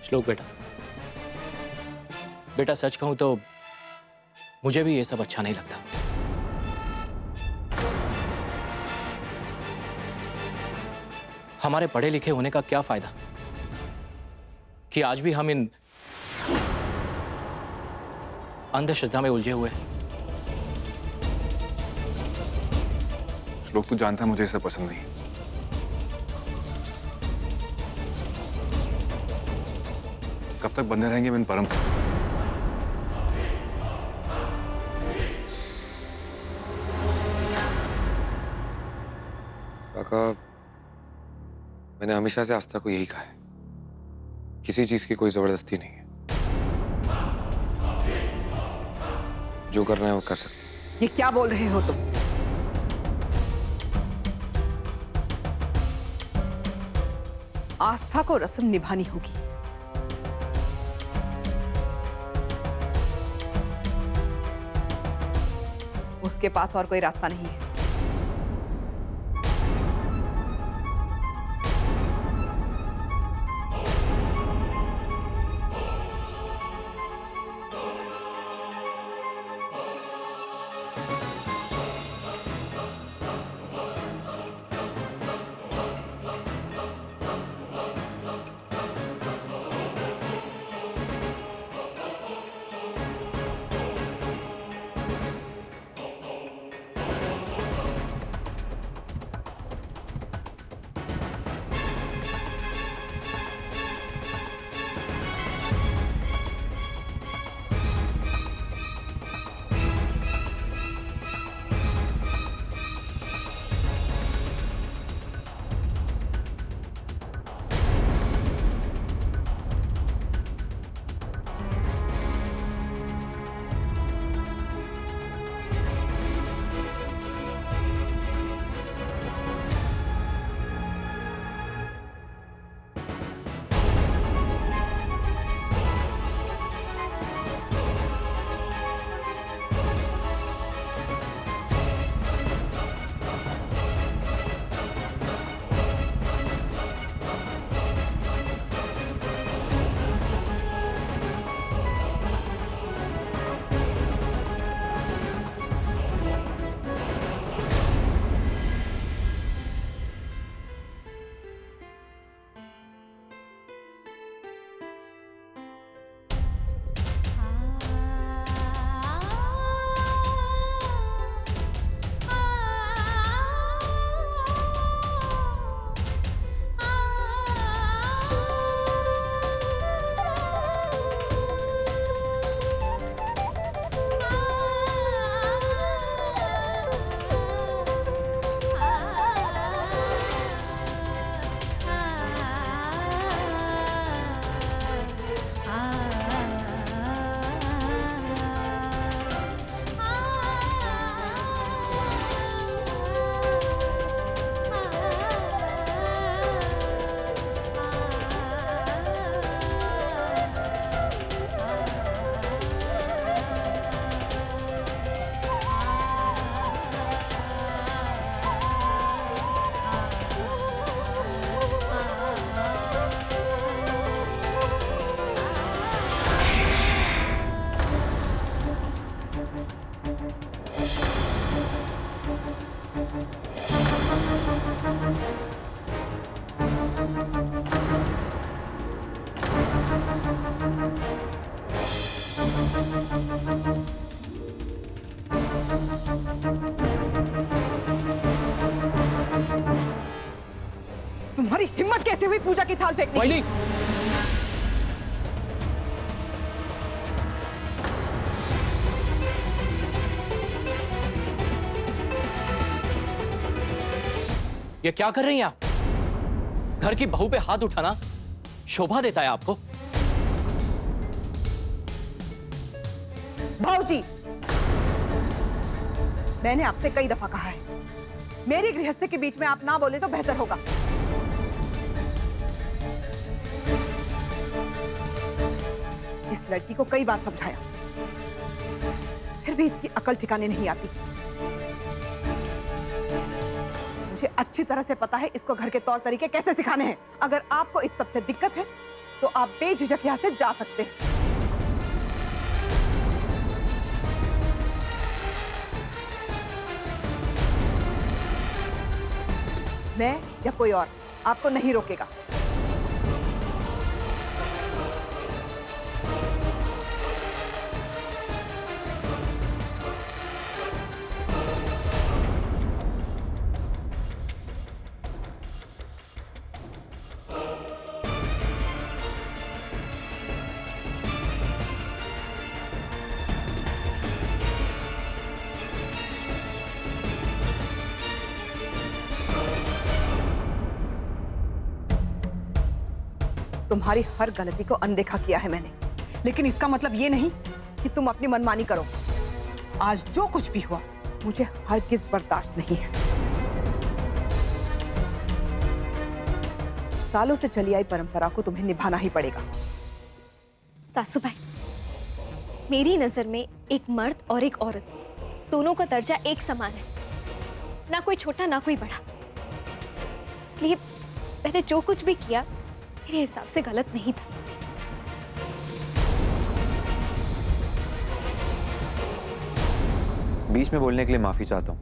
श्लोक बेटा, बेटा सच कहूं तो मुझे भी ये सब अच्छा नहीं लगता। हमारे पढ़े लिखे होने का क्या फायदा कि आज भी हम इन अंधश्रद्धा में उलझे हुए हैं। श्लोक, तू जानता है मुझे ये सब पसंद नहीं। कब तक बंधे रहेंगे इन परम? काका, मैंने हमेशा से आस्था को यही कहा है, किसी चीज की कोई जबरदस्ती नहीं है, जो करना है वो कर सकते हैं। ये क्या बोल रहे हो तुम? आस्था को रस्म निभानी होगी। उसके पास और कोई रास्ता नहीं है। तुम्हारी हिम्मत कैसे हुई पूजा की थाल फेंकने की? ये क्या कर रही हैं आप? घर की बहू पे हाथ उठाना शोभा देता है आपको? भाऊजी, मैंने आपसे कई दफा कहा है, मेरी गृहस्थी के बीच में आप ना बोले तो बेहतर होगा। इस लड़की को कई बार समझाया, फिर भी इसकी अकल ठिकाने नहीं आती। मुझे अच्छी तरह से पता है इसको घर के तौर तरीके कैसे सिखाने हैं। अगर आपको इस सब से दिक्कत है तो आप बेझिझक यहाँ से जा सकते हैं। मैं या कोई और आपको नहीं रोकेगा। तुम्हारी हर गलती को अनदेखा किया है मैंने, लेकिन इसका मतलब ये नहीं कि तुम अपनी मनमानी करो। आज जो कुछ भी हुआ मुझे हरगिज बर्दाश्त नहीं है। सालों से चली आई परंपरा को तुम्हें निभाना ही पड़ेगा। सासूबाई, मेरी नजर में एक मर्द और एक औरत दोनों का दर्जा एक समान है, ना कोई छोटा ना कोई बड़ा। इसलिए मैंने जो कुछ भी किया मेरे हिसाब से गलत नहीं था। बीच में बोलने के लिए माफी चाहता हूं,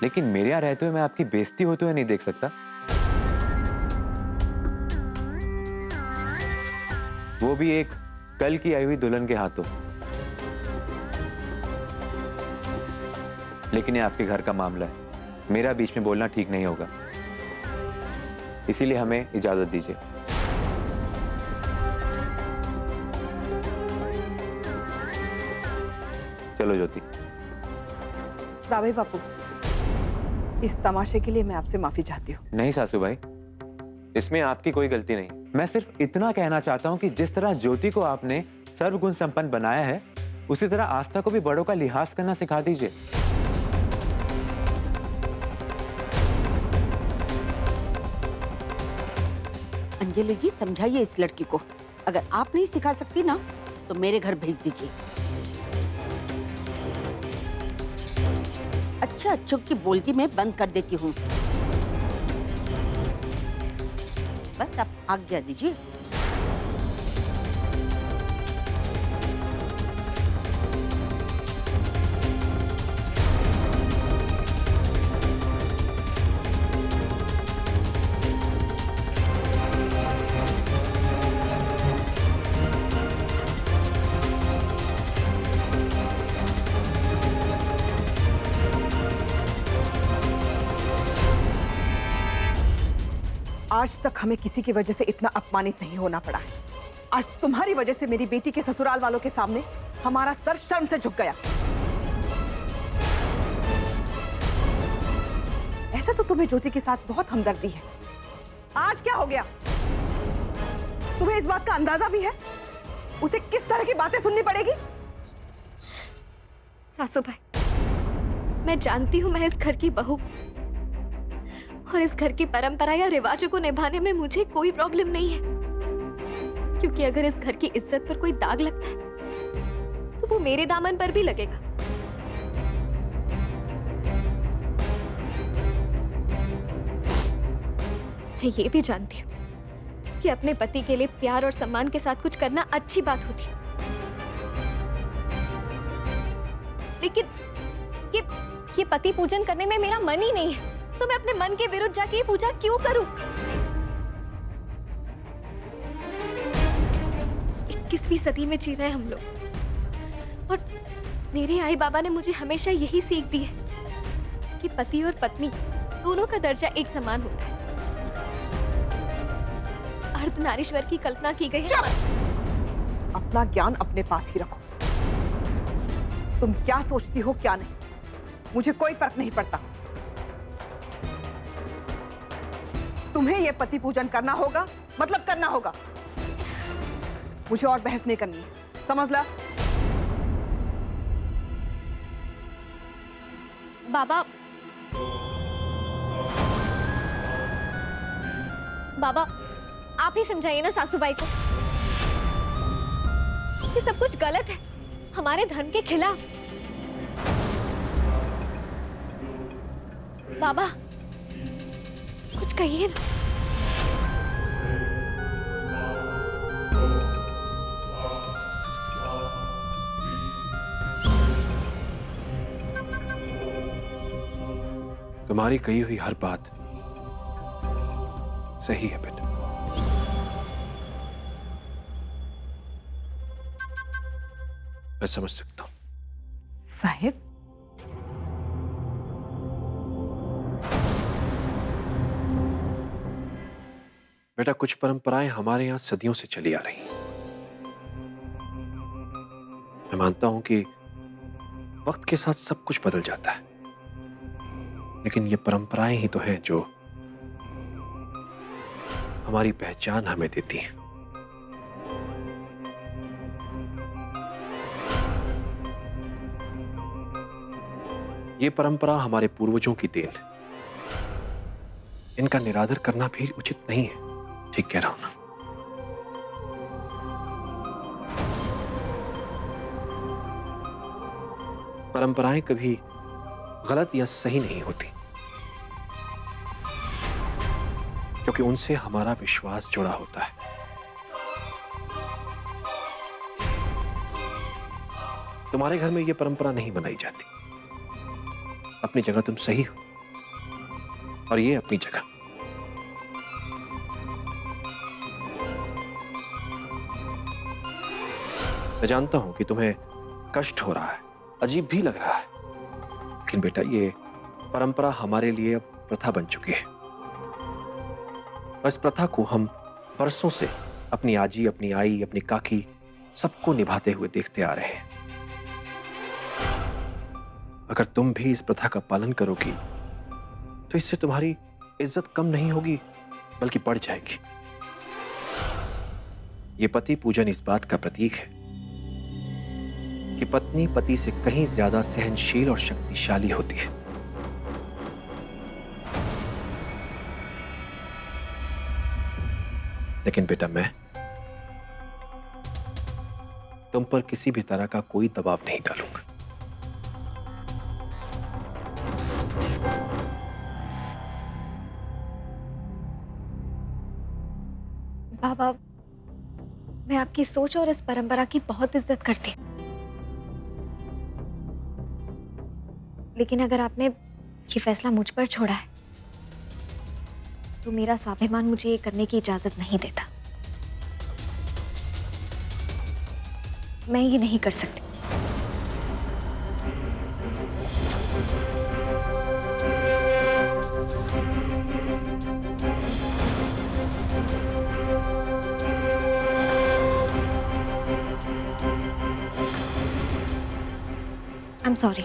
लेकिन मेरे यहां रहते हुए मैं आपकी बेइज्जती होते हुए नहीं देख सकता। वो भी एक कल की आई हुई दुल्हन के हाथों। लेकिन ये आपके घर का मामला है, मेरा बीच में बोलना ठीक नहीं होगा, इसीलिए हमें इजाजत दीजिए। चलो ज्योति। जावेद बापू, इस तमाशे के लिए मैं आपसे माफी चाहती हूँ। नहीं सासू भाई, इसमें आपकी कोई गलती नहीं। मैं सिर्फ इतना कहना चाहता हूं कि जिस तरह ज्योति को आपने सर्वगुण संपन्न बनाया है, उसी तरह आस्था को भी बड़ों का लिहाज करना सिखा दीजिए। अंजलि जी, समझाइए इस लड़की को। अगर आप नहीं सिखा सकती ना तो मेरे घर भेज दीजिए। अच्छा अच्छों की बोलती मैं बंद कर देती हूँ। बस आप आज्ञा दीजिए। आज तक हमें किसी की वजह से इतना अपमानित नहीं होना पड़ा है। आज तुम्हारी वजह से मेरी बेटी के ससुराल वालों के सामने हमारा सर शर्म से झुक गया। ऐसा तो तुम्हें ज्योति के साथ बहुत हमदर्दी है। आज क्या हो गया? तुम्हें इस बात का अंदाजा भी है उसे किस तरह की बातें सुननी पड़ेगी? सासूबाई, मैं जानती हूँ मैं इस घर की बहू, और इस घर की परंपरा या रिवाजों को निभाने में मुझे कोई प्रॉब्लम नहीं है, क्योंकि अगर इस घर की इज्जत पर कोई दाग लगता है तो वो मेरे दामन पर भी लगेगा। मैं ये भी जानती हूँ कि अपने पति के लिए प्यार और सम्मान के साथ कुछ करना अच्छी बात होती है, लेकिन ये पति पूजन करने में मेरा मन ही नहीं है, तो मैं अपने मन के विरुद्ध जाके ये पूजा क्यों करूं? 21वीं सदी में जी रहे हैं हम लोग, और मेरे आई बाबा ने मुझे हमेशा यही सीख दी है कि पति और पत्नी दोनों का दर्जा एक समान होता है। अर्धनारीश्वर की कल्पना की गई है। अपना ज्ञान अपने पास ही रखो। तुम क्या सोचती हो क्या नहीं, मुझे कोई फर्क नहीं पड़ता। तुम्हें यह पति पूजन करना होगा, मतलब करना होगा। मुझे और बहस नहीं करनी है, समझ ला? बाबा, बाबा आप ही समझाइए ना सासूबाई को। ये सब कुछ गलत है, हमारे धर्म के खिलाफ। कुछ कहिए ना। तुम्हारी कही हुई हर बात सही है बेटा। मैं समझ सकता हूं। साहिब, बेटा, कुछ परंपराएं हमारे यहां सदियों से चली आ रही हैं। मैं मानता हूं कि वक्त के साथ सब कुछ बदल जाता है, लेकिन ये परंपराएं ही तो हैं जो हमारी पहचान हमें देती हैं। ये परंपरा हमारे पूर्वजों की देन है। इनका निरादर करना भी उचित नहीं है। ठीक कह रहा हूं ना? परंपराएं कभी गलत या सही नहीं होती, क्योंकि उनसे हमारा विश्वास जुड़ा होता है। तुम्हारे घर में यह परंपरा नहीं बनाई जाती। अपनी जगह तुम सही हो और ये अपनी जगह। मैं जानता हूं कि तुम्हें कष्ट हो रहा है, अजीब भी लग रहा है, लेकिन बेटा, ये परंपरा हमारे लिए अब प्रथा बन चुकी है। और इस प्रथा को हम बरसों से अपनी आजी, अपनी आई, अपनी काकी, सबको निभाते हुए देखते आ रहे हैं। अगर तुम भी इस प्रथा का पालन करोगी तो इससे तुम्हारी इज्जत कम नहीं होगी, बल्कि बढ़ जाएगी। ये पति पूजन इस बात का प्रतीक है कि पत्नी पति से कहीं ज्यादा सहनशील और शक्तिशाली होती है। लेकिन बेटा, मैं तुम पर किसी भी तरह का कोई दबाव नहीं डालूंगा। बाबा, मैं आपकी सोच और इस परंपरा की बहुत इज्जत करती हूँ, लेकिन अगर आपने ये फैसला मुझ पर छोड़ा है तो मेरा स्वाभिमान मुझे ये करने की इजाजत नहीं देता। मैं ये नहीं कर सकती। I'm sorry.